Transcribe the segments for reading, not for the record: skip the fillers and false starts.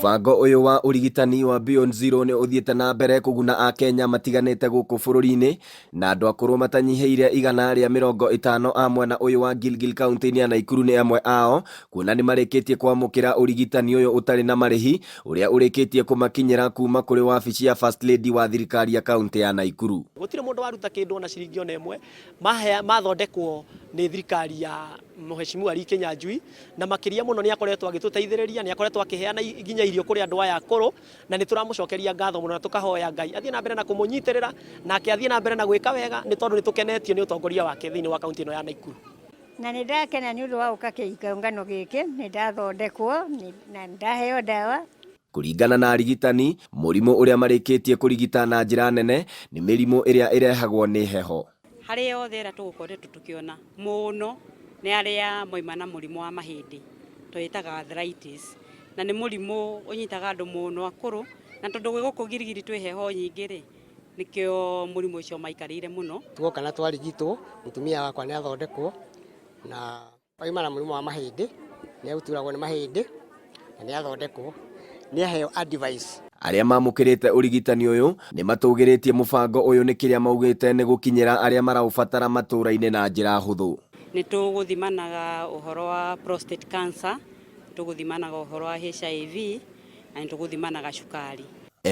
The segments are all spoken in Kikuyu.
Mubango uyu wa urigitani wa Beyond Zero ni uthiete na mbere kuguna akenya matiganite guku bururi-ini na andu akuru matanyihiire 150 a mwena uyu wa Gilgil county ya Akuru ni amwe ao, kuona ni marikitie kwamukira urigitani uyu utari na marihi uria urikitie kumakinyira kuma kuri wabici ya First Lady wa thirikari ya county ya Akuru. Gutire mundu waruta kindu na ciringi ona imwe mathondekwo ni thirikari ya Mheshimiwa Kinyanjui, na makiria muno ni akoretwo agituteithiriria, ni akoretwo akiheana ginya irio kuri andu aya akuru, na ni turamucokeria ngatho muno na tukahoya Ngai athie na mbere na kumunyitirira na athie na mbere na gwika wega, ni tondu ni tukenetio ni utongoria wake thiini wa kaunti ino ya Akuru. Na ni ndakena ni undu wa uka kiungano giki, ni ndathondekwo na ndaheo dawa. Kuringana na arigitani, murimu uria marikitie kurigita na njira nene ni mirimu iria irehagwo ni heho. Hari yothe ira tugukoretwo tukiona muno ni aria moimana murimu wa mahindi twitaga arthritis, na ni murimu unyitaga andu muno akuru, na tondu gwi guku Gilgil twi heho nyingi ri nikio murimu ucio maikarire muno. Tugoka na twarigitwo, mutumia wakwa ni athondekwo na oimana murimu wa mahindi, ni aguturagwo ni mahindi na ni athondekwo, ni aheo advice. Aria mamukirite urigitani uyu ni matugiritie mubango uyu ni kiria maugite ni gukinyira aria maraubatara matura-ini na njira huthu. Ni tuguthimanaga uhoro wa prostate cancer, tuguthimanaga uhoro wa HIV, na ni tuguthimanaga cukari.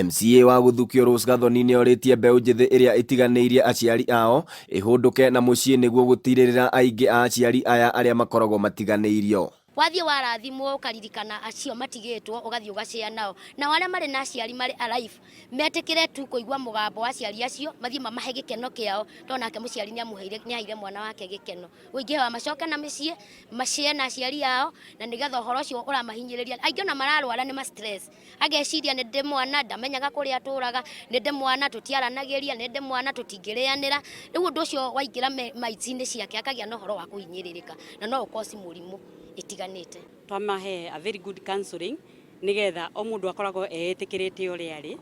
MCA wa guthukio Rose Gathoni ni oritie mbeu njithi iria itiganiirie aciari ao ihunduke na mucii niguo gutiririra aingi a aciari aya aria makoragwo matiganeirio. Wathie warathimwo ukaririkana acio matigitwo ugathie ugacea nao, na wale mari na aciari mari alive metikire tu kuigwa mugambo wa aciari acio mathie mamahe gikeno kiao, tonake muciari ni aheire mwana wake gikeno uingi wa macoka na micii macie na aciari yao, na nigetha uhoro ucio uramahinyiriria aingi na mararwara ni ma stress ageciria ni ndi mwana ndamenyaga kuria aturaga, ni ndi mwana tutiaranagiria, ni ndi mwana tutingirianira, riu undu ucio waingira maitini ciake akagia na uhoro wa kuhinyiririka na no ukosi murimu itiganite. Twamahe a very good counseling nigetha o mundu akoragwo eetikirite uria ari,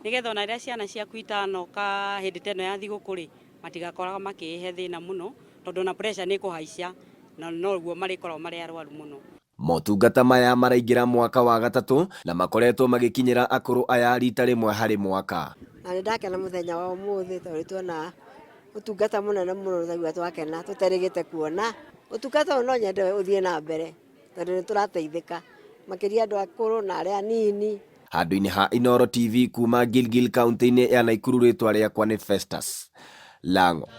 nigetha ona ria ciana ciaku itanoka hindi teno ya thigukuri matigakoragwo makihe thina muno, tondu na pressure ni kuhaicia na no guo marikoragwo mari arwaru muno. Motungata maya maraingira mwaka wa gatatu na makoretwo magikinyira akuru aya rita rimwe hari mwaka. Na ndakena muthenya wa umuthi tondu tuona utungata munene muno thagua twakena tutarigite kuona utungata no nyende uthie na mbere tondu ni turateithika makiria andu akuru na aria nini. Handu-ini ha Inooro TV kuma Gilgil county-ini ya Akuru, ritwa riakwa ni Festus Lango.